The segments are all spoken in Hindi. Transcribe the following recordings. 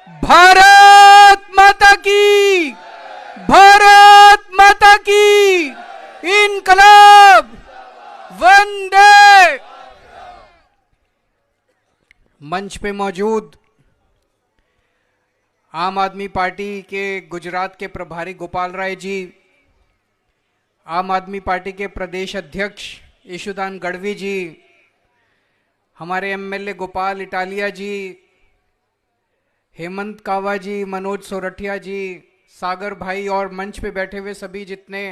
भारत माता की, भारत माता की, इनकलाब, वंदे। मंच पे मौजूद आम आदमी पार्टी के गुजरात के प्रभारी गोपाल राय जी, आम आदमी पार्टी के प्रदेश अध्यक्ष यशुदान गढ़वी जी, हमारे एमएलए गोपाल इटालिया जी, हेमंत कावा जी, मनोज सोरठिया जी, सागर भाई और मंच पे बैठे हुए सभी जितने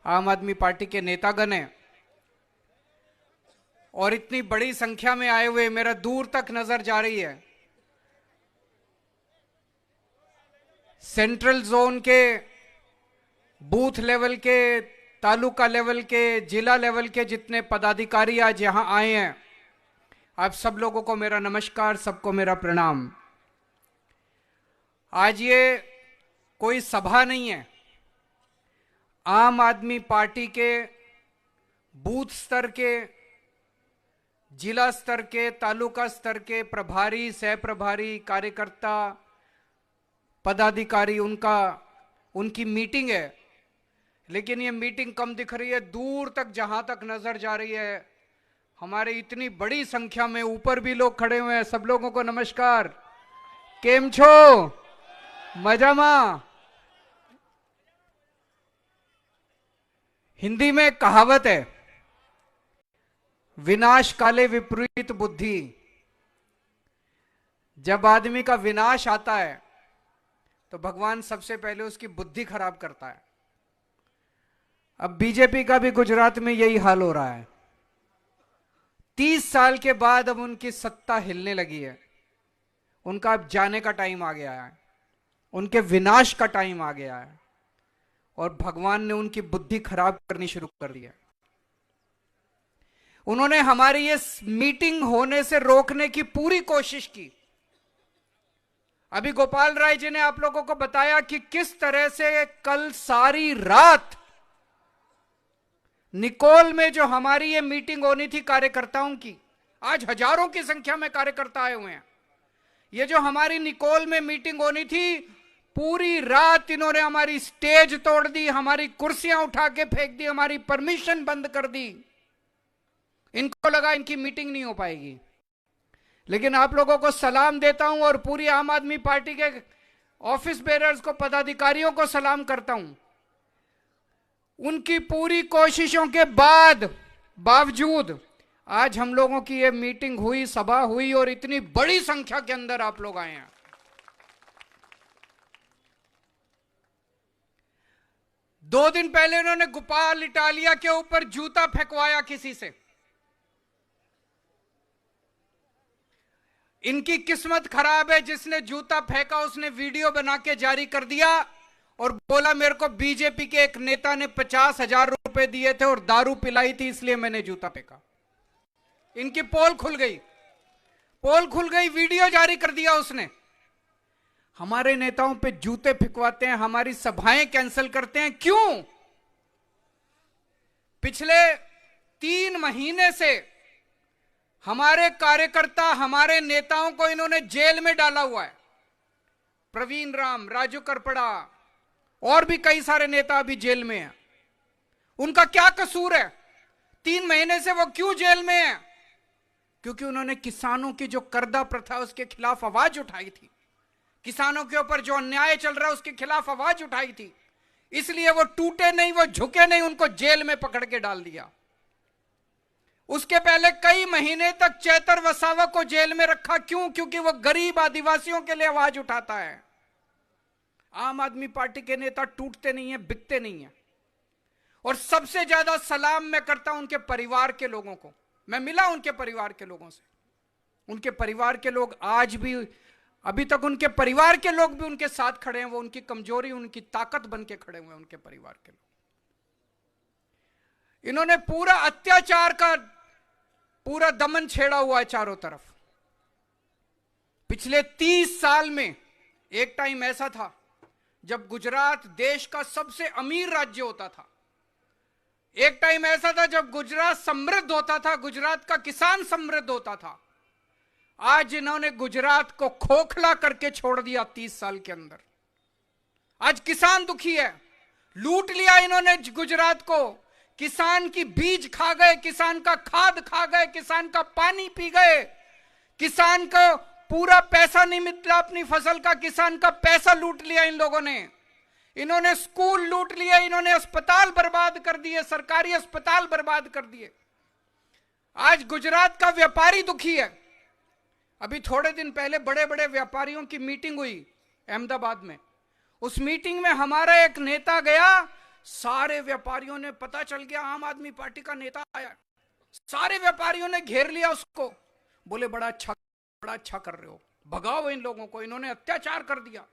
आम आदमी पार्टी के नेतागण हैं और इतनी बड़ी संख्या में आए हुए, मेरा दूर तक नजर जा रही है। सेंट्रल जोन के, बूथ लेवल के, तालुका लेवल के, जिला लेवल के जितने पदाधिकारी आज यहां आए हैं, आप सब लोगों को मेरा नमस्कार, सबको मेरा प्रणाम। आज ये कोई सभा नहीं है, आम आदमी पार्टी के बूथ स्तर के, जिला स्तर के, तालुका स्तर के प्रभारी, सह प्रभारी, कार्यकर्ता, पदाधिकारी, उनकी मीटिंग है। लेकिन ये मीटिंग कम दिख रही है, दूर तक जहां तक नजर जा रही है हमारे इतनी बड़ी संख्या में, ऊपर भी लोग खड़े हुए हैं। सब लोगों को नमस्कार, केम छो, मजामा। हिंदी में कहावत है, विनाश काले विपरीत बुद्धि। जब आदमी का विनाश आता है तो भगवान सबसे पहले उसकी बुद्धि खराब करता है। अब बीजेपी का भी गुजरात में यही हाल हो रहा है। 30 साल के बाद अब उनकी सत्ता हिलने लगी है, उनका अब जाने का टाइम आ गया है, उनके विनाश का टाइम आ गया है और भगवान ने उनकी बुद्धि खराब करनी शुरू कर दी है। उन्होंने हमारी ये मीटिंग होने से रोकने की पूरी कोशिश की। अभी गोपाल राय जी ने आप लोगों को बताया कि किस तरह से कल सारी रात निकोल में जो हमारी ये मीटिंग होनी थी कार्यकर्ताओं की, आज हजारों की संख्या में कार्यकर्ता आए हुए हैं। ये जो हमारी निकोल में मीटिंग होनी थी, पूरी रात इन्होंने हमारी स्टेज तोड़ दी, हमारी कुर्सियां उठा के फेंक दी, हमारी परमिशन बंद कर दी। इनको लगा इनकी मीटिंग नहीं हो पाएगी। लेकिन आप लोगों को सलाम देता हूं और पूरी आम आदमी पार्टी के ऑफिस बेरर्स को, पदाधिकारियों को सलाम करता हूं। उनकी पूरी कोशिशों के बावजूद आज हम लोगों की ये मीटिंग हुई, सभा हुई और इतनी बड़ी संख्या के अंदर आप लोग आए हैं। दो दिन पहले उन्होंने गोपाल इटालिया के ऊपर जूता फेंकवाया किसी से। इनकी किस्मत खराब है, जिसने जूता फेंका उसने वीडियो बना के जारी कर दिया और बोला मेरे को बीजेपी के एक नेता ने 50,000 रुपए दिए थे और दारू पिलाई थी इसलिए मैंने जूता फेंका। इनकी पोल खुल गई, वीडियो जारी कर दिया उसने। हमारे नेताओं पे जूते फेंकवाते हैं, हमारी सभाएं कैंसिल करते हैं, क्यों? पिछले 3 महीने से हमारे कार्यकर्ता, हमारे नेताओं को इन्होंने जेल में डाला हुआ है। प्रवीण राम, राजू करपड़ा और भी कई सारे नेता अभी जेल में हैं। उनका क्या कसूर है? 3 महीने से वो क्यों जेल में है? क्योंकि उन्होंने किसानों की जो कर्जा प्रथा उसके खिलाफ आवाज उठाई थी, किसानों के ऊपर जो अन्याय चल रहा है उसके खिलाफ आवाज उठाई थी। इसलिए वो टूटे नहीं, वो झुके नहीं, उनको जेल में पकड़ के डाल दिया। उसके पहले कई महीने तक चैतर वसावा को जेल में रखा, क्यों? क्योंकि वो गरीब आदिवासियों के लिए आवाज उठाता है। आम आदमी पार्टी के नेता टूटते नहीं है, बिकते नहीं है। और सबसे ज्यादा सलाम मैं करता हूं उनके परिवार के लोगों को। मैं मिला उनके परिवार के लोगों से। उनके परिवार के लोग आज भी, अभी तक उनके परिवार के लोग भी उनके साथ खड़े हैं। वो उनकी कमजोरी, उनकी ताकत बन के खड़े हुए हैं उनके परिवार के लोग। इन्होंने पूरा अत्याचार का पूरा दमन छेड़ा हुआ है चारों तरफ। पिछले 30 साल में एक टाइम ऐसा था जब गुजरात देश का सबसे अमीर राज्य होता था। एक टाइम ऐसा था जब गुजरात समृद्ध होता था, गुजरात का किसान समृद्ध होता था। आज इन्होंने गुजरात को खोखला करके छोड़ दिया 30 साल के अंदर। आज किसान दुखी है, लूट लिया इन्होंने गुजरात को। किसान की बीज खा गए, किसान का खाद खा गए, किसान का पानी पी गए, किसान को पूरा पैसा नहीं मिला अपनी फसल का, किसान का पैसा लूट लिया इन लोगों ने। इन्होंने स्कूल लूट लिए, इन्होंने अस्पताल बर्बाद कर दिए, सरकारी अस्पताल बर्बाद कर दिए। आज गुजरात का व्यापारी दुखी है। अभी थोड़े दिन पहले बड़े बड़े व्यापारियों की मीटिंग हुई अहमदाबाद में। उस मीटिंग में हमारा एक नेता गया, सारे व्यापारियों ने, पता चल गया आम आदमी पार्टी का नेता आया, सारे व्यापारियों ने घेर लिया उसको। बोले बड़ा अच्छा कर रहे हो, भगाओ इन लोगों को, इन्होंने अत्याचार कर दिया।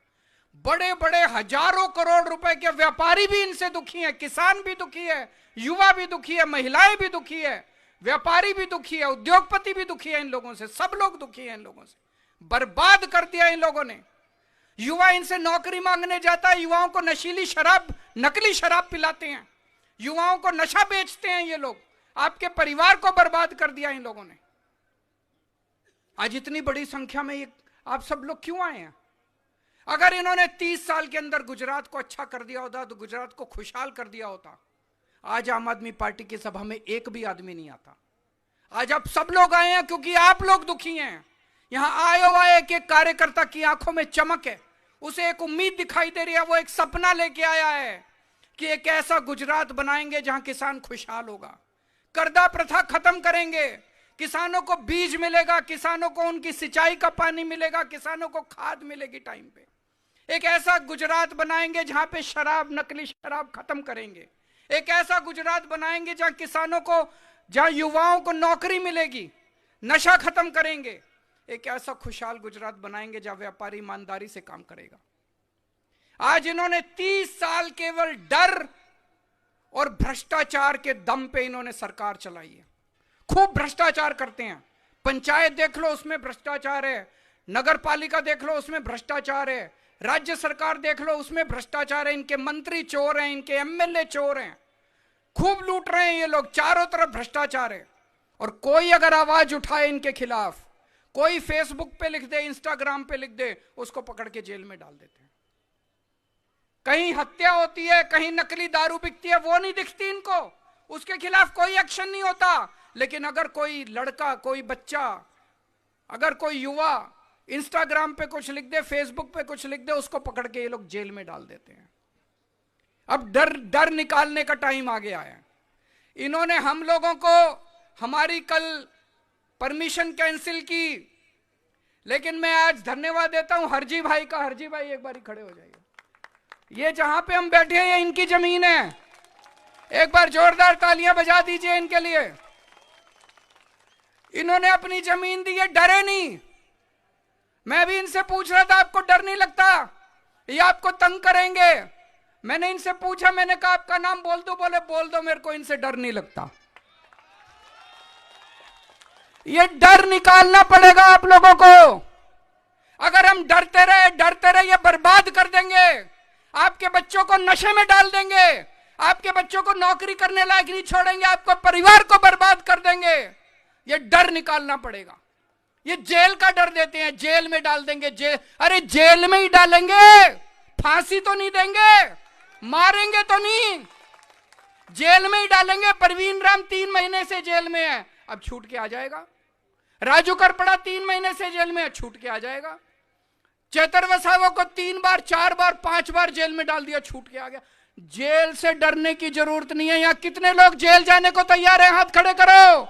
बड़े बड़े हजारों करोड़ रुपए के व्यापारी भी इनसे दुखी हैं, किसान भी दुखी है, युवा भी दुखी है, महिलाएं भी दुखी है, व्यापारी भी दुखी है, उद्योगपति भी दुखी है इन लोगों से, सब लोग दुखी हैं इन लोगों से। बर्बाद कर दिया इन लोगों ने। युवा इनसे नौकरी मांगने जाता है, युवाओं को नशीली शराब, नकली शराब पिलाते हैं, युवाओं को नशा बेचते हैं ये लोग। आपके परिवार को बर्बाद कर दिया इन लोगों ने। आज इतनी बड़ी संख्या में ये आप सब लोग क्यों आए हैं? अगर इन्होंने 30 साल के अंदर गुजरात को अच्छा कर दिया होता, तो गुजरात को खुशहाल कर दिया होता, आज आम आदमी पार्टी की सभा में एक भी आदमी नहीं आता। आज आप सब लोग आए हैं क्योंकि आप लोग दुखी हैं। यहां आए हुआ एक एक कार्यकर्ता की आंखों में चमक है, उसे एक उम्मीद दिखाई दे रही है, वो एक सपना लेके आया है कि एक ऐसा गुजरात बनाएंगे जहां किसान खुशहाल होगा, कर्जा प्रथा खत्म करेंगे, किसानों को बीज मिलेगा, किसानों को उनकी सिंचाई का पानी मिलेगा, किसानों को खाद मिलेगी टाइम पे। एक ऐसा गुजरात बनाएंगे जहां पे शराब, नकली शराब खत्म करेंगे। एक ऐसा गुजरात बनाएंगे जहां किसानों को, जहां युवाओं को नौकरी मिलेगी, नशा खत्म करेंगे। एक ऐसा खुशहाल गुजरात बनाएंगे जहां व्यापारी ईमानदारी से काम करेगा। आज इन्होंने 30 साल केवल डर और भ्रष्टाचार के दम पे इन्होंने सरकार चलाई है। खूब भ्रष्टाचार करते हैं। पंचायत देख लो उसमें भ्रष्टाचार है, नगर पालिका देख लो उसमें भ्रष्टाचार है, राज्य सरकार देख लो उसमें भ्रष्टाचार है। इनके मंत्री चोर हैं, इनके एमएलए चोर हैं, खूब लूट रहे हैं ये लोग, चारों तरफ भ्रष्टाचार है। और कोई अगर आवाज उठाए इनके खिलाफ, कोई फेसबुक पे लिख दे, इंस्टाग्राम पे लिख दे, उसको पकड़ के जेल में डाल देते हैं। कहीं हत्या होती है, कहीं नकली दारू बिकती है, वो नहीं दिखती इनको, उसके खिलाफ कोई एक्शन नहीं होता। लेकिन अगर कोई लड़का, कोई बच्चा, अगर कोई युवा इंस्टाग्राम पे कुछ लिख दे, फेसबुक पे कुछ लिख दे, उसको पकड़ के ये लोग जेल में डाल देते हैं। अब डर निकालने का टाइम आ गया है। इन्होंने हम लोगों को, हमारी कल परमिशन कैंसिल की, लेकिन मैं आज धन्यवाद देता हूं हरजी भाई का। हरजी भाई एक बार खड़े हो जाइए। ये जहां पे हम बैठे हैं ये इनकी जमीन है, एक बार जोरदार तालियां बजा दीजिए इनके लिए। इन्होंने अपनी जमीन दी है, डरे नहीं। मैं भी इनसे पूछ रहा था आपको डर नहीं लगता, ये आपको तंग करेंगे। मैंने इनसे पूछा, मैंने कहा आपका नाम बोल दो, बोले बोल दो, मेरे को इनसे डर नहीं लगता। ये डर निकालना पड़ेगा आप लोगों को। अगर हम डरते रहे ये बर्बाद कर देंगे। आपके बच्चों को नशे में डाल देंगे, आपके बच्चों को नौकरी करने लायक नहीं छोड़ेंगे, आपको परिवार को बर्बाद कर देंगे। ये डर निकालना पड़ेगा। ये जेल का डर देते हैं, जेल में डाल देंगे, जेल, अरे जेल में ही डालेंगे, फांसी तो नहीं देंगे, मारेंगे तो नहीं, जेल में ही डालेंगे। परवीन राम 3 महीने से जेल में है, अब छूट के आ जाएगा। राजू करपड़ा 3 महीने से जेल में है, छूट के आ जाएगा। चेतर वसावा को 3 बार, 4 बार, 5 बार जेल में डाल दिया, छूट के आ गया। जेल से डरने की जरूरत नहीं है। यहां कितने लोग जेल जाने को तैयार हैं? हाथ खड़े करो।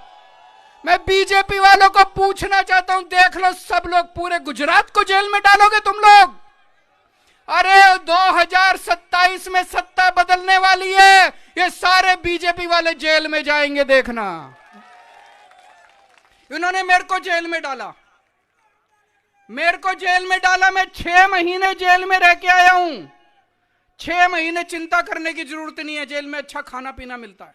मैं बीजेपी वालों को पूछना चाहता हूं, देख लो सब लोग, पूरे गुजरात को जेल में डालोगे तुम लोग? अरे 2027 में सत्ता बदलने वाली है, ये सारे बीजेपी वाले जेल में जाएंगे, देखना। इन्होंने मेरे को जेल में डाला, मैं 6 महीने जेल में रह के आया हूं। 6 महीने चिंता करने की जरूरत नहीं है, जेल में अच्छा खाना पीना मिलता है।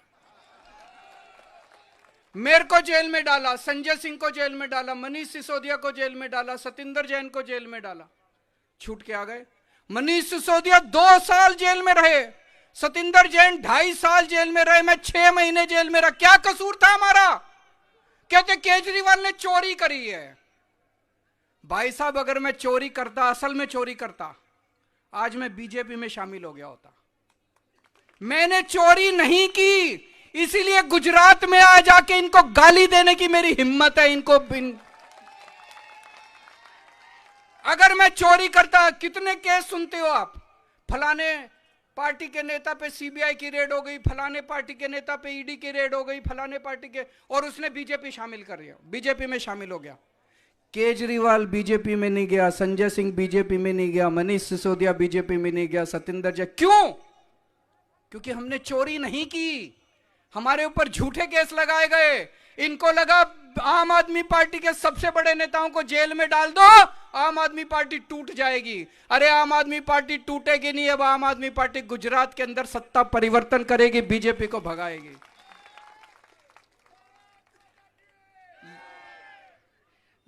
मेरे को जेल में डाला, संजय सिंह को जेल में डाला, मनीष सिसोदिया को जेल में डाला, सतिंदर जैन को जेल में डाला, छूट के आ गए। मनीष सिसोदिया 2 साल जेल में रहे, सतिंदर जैन 2.5 साल जेल में रहे, मैं 6 महीने जेल में रहा। क्या कसूर था हमारा? कहते केजरीवाल ने चोरी करी है। भाई साहब, अगर मैं चोरी करता, असल में चोरी करता, आज मैं बीजेपी में शामिल हो गया होता। मैंने चोरी नहीं की, इसीलिए गुजरात में आ जाके इनको गाली देने की मेरी हिम्मत है। इनको अगर मैं चोरी करता, कितने केस सुनते हो आप, फलाने पार्टी के नेता पे सीबीआई की रेड हो गई, फलाने पार्टी के नेता पे ईडी की रेड हो गई, फलाने पार्टी के, और उसने बीजेपी शामिल कर लिया, बीजेपी में शामिल हो गया। केजरीवाल बीजेपी में नहीं गया, संजय सिंह बीजेपी में नहीं गया, मनीष सिसोदिया बीजेपी में नहीं गया, सतिंदर जय। क्यों? क्योंकि हमने चोरी नहीं की, हमारे ऊपर झूठे केस लगाए गए। इनको लगा आम आदमी पार्टी के सबसे बड़े नेताओं को जेल में डाल दो, आम आदमी पार्टी टूट जाएगी। अरे आम आदमी पार्टी टूटेगी नहीं, अब आम आदमी पार्टी गुजरात के अंदर सत्ता परिवर्तन करेगी, बीजेपी को भगाएगी।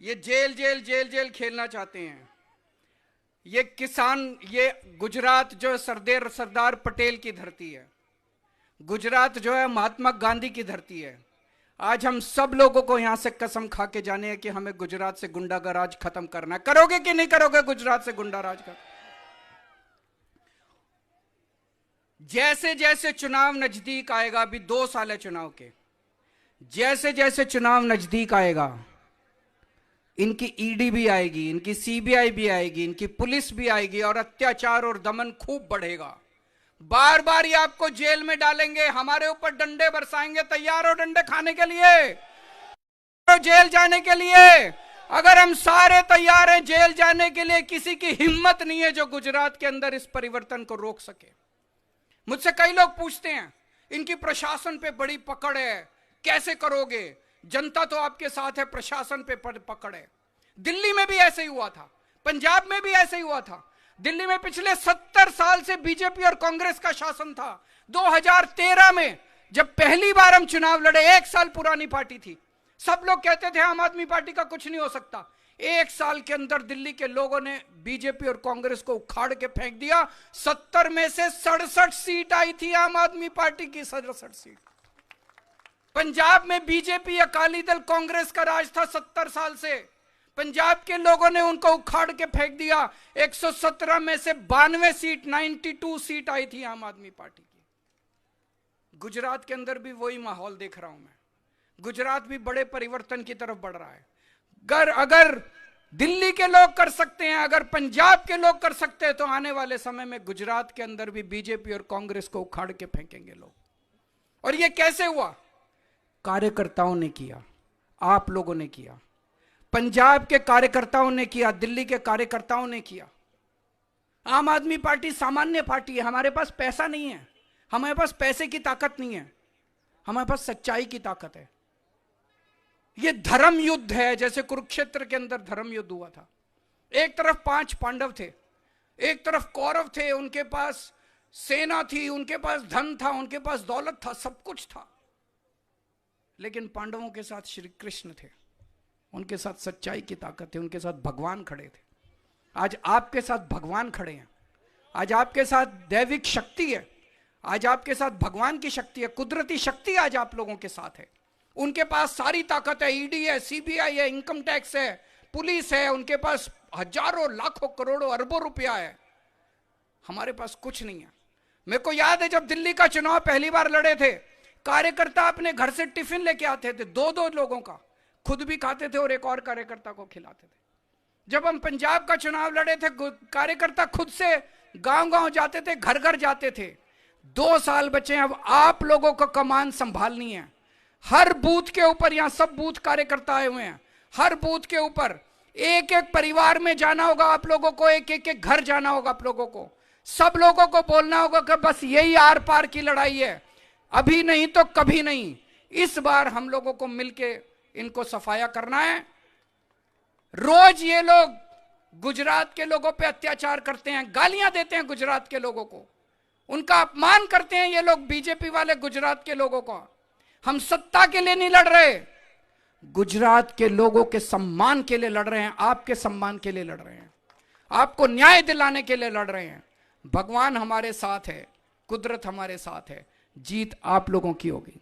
ये जेल जेल जेल जेल खेलना चाहते हैं। ये किसान, ये गुजरात जो सरदार पटेल की धरती है, गुजरात जो है महात्मा गांधी की धरती है। आज हम सब लोगों को यहां से कसम खा के जाने हैं कि हमें गुजरात से गुंडाराज खत्म करना है। करोगे कि नहीं करोगे गुजरात से गुंडाराज का? जैसे जैसे चुनाव नजदीक आएगा, अभी 2 साल है चुनाव के, जैसे जैसे चुनाव नजदीक आएगा, इनकी ईडी भी आएगी, इनकी सीबीआई भी आएगी, इनकी पुलिस भी आएगी, और अत्याचार और दमन खूब बढ़ेगा। बार बार ये आपको जेल में डालेंगे, हमारे ऊपर डंडे बरसाएंगे। तैयार हो डंडे खाने के लिए, जेल जाने के लिए? अगर हम सारे तैयार हैं जेल जाने के लिए, किसी की हिम्मत नहीं है जो गुजरात के अंदर इस परिवर्तन को रोक सके। मुझसे कई लोग पूछते हैं, इनकी प्रशासन पे बड़ी पकड़ है, कैसे करोगे? जनता तो आपके साथ है, प्रशासन पे पकड़ है। दिल्ली में भी ऐसे ही हुआ था, पंजाब में भी ऐसे ही हुआ था। दिल्ली में पिछले 70 साल से बीजेपी और कांग्रेस का शासन था। 2013 में जब पहली बार हम चुनाव लड़े, 1 साल पुरानी पार्टी थी, सब लोग कहते थे आम आदमी पार्टी का कुछ नहीं हो सकता। 1 साल के अंदर दिल्ली के लोगों ने बीजेपी और कांग्रेस को उखाड़ के फेंक दिया। 70 में से 67 सीट आई थी आम आदमी पार्टी की, 67 सीट। पंजाब में बीजेपी, अकाली दल, कांग्रेस का राज था 70 साल से। पंजाब के लोगों ने उनको उखाड़ के फेंक दिया। 117 में से 92 सीट, 92 सीट आई थी आम आदमी पार्टी की। गुजरात के अंदर भी वही माहौल देख रहा हूं मैं। गुजरात भी बड़े परिवर्तन की तरफ बढ़ रहा है। अगर दिल्ली के लोग कर सकते हैं, अगर पंजाब के लोग कर सकते हैं, तो आने वाले समय में गुजरात के अंदर भी बीजेपी और कांग्रेस को उखाड़ के फेंकेंगे लोग। और ये कैसे हुआ? कार्यकर्ताओं ने किया, आप लोगों ने किया, पंजाब के कार्यकर्ताओं ने किया, दिल्ली के कार्यकर्ताओं ने किया। आम आदमी पार्टी सामान्य पार्टी है, हमारे पास पैसा नहीं है, हमारे पास पैसे की ताकत नहीं है, हमारे पास सच्चाई की ताकत है। यह धर्म युद्ध है, जैसे कुरुक्षेत्र के अंदर धर्म युद्ध हुआ था। एक तरफ 5 पांडव थे, एक तरफ कौरव थे, उनके पास सेना थी, उनके पास धन था, उनके पास दौलत था, सब कुछ था। लेकिन पांडवों के साथ श्री कृष्ण थे, उनके साथ सच्चाई की ताकत थी, उनके साथ भगवान खड़े थे। आज आपके साथ भगवान खड़े हैं, आज आपके साथ दैविक शक्ति है, आज आपके साथ भगवान की शक्ति है, कुदरती शक्ति आज आप लोगों के साथ है। उनके पास सारी ताकत है, ईडी है, सीबीआई है, इनकम टैक्स है, पुलिस है, उनके पास हजारों, लाखों, करोड़ों, अरबों रुपया है। हमारे पास कुछ नहीं है। मेरे को याद है जब दिल्ली का चुनाव पहली बार लड़े थे, कार्यकर्ता अपने घर से टिफिन लेके आते थे, 2-2 लोगों का, खुद भी खाते थे और एक और कार्यकर्ता को खिलाते थे। जब हम पंजाब का चुनाव लड़े थे, कार्यकर्ता खुद से गांव-गांव जाते थे, घर घर जाते थे। 2 साल बचे, अब आप लोगों को कमान संभालनी है। हर बूथ के ऊपर, यहां सब बूथ कार्यकर्ता आए हुए हैं, हर बूथ के ऊपर एक एक परिवार में जाना होगा आप लोगों को, एक एक घर जाना होगा आप लोगों को। सब लोगों को बोलना होगा कि बस यही आर पार की लड़ाई है, अभी नहीं तो कभी नहीं। इस बार हम लोगों को मिलके इनको सफाया करना है। रोज ये लोग गुजरात के लोगों पे अत्याचार करते हैं, गालियां देते हैं गुजरात के लोगों को, उनका अपमान करते हैं ये लोग, बीजेपी वाले गुजरात के लोगों को। हम सत्ता के लिए नहीं लड़ रहे, गुजरात के लोगों के सम्मान के लिए लड़ रहे हैं, आपके सम्मान के लिए लड़ रहे हैं, आपको न्याय दिलाने के लिए लड़ रहे हैं। भगवान हमारे साथ है, कुदरत हमारे साथ है, जीत आप लोगों की होगी।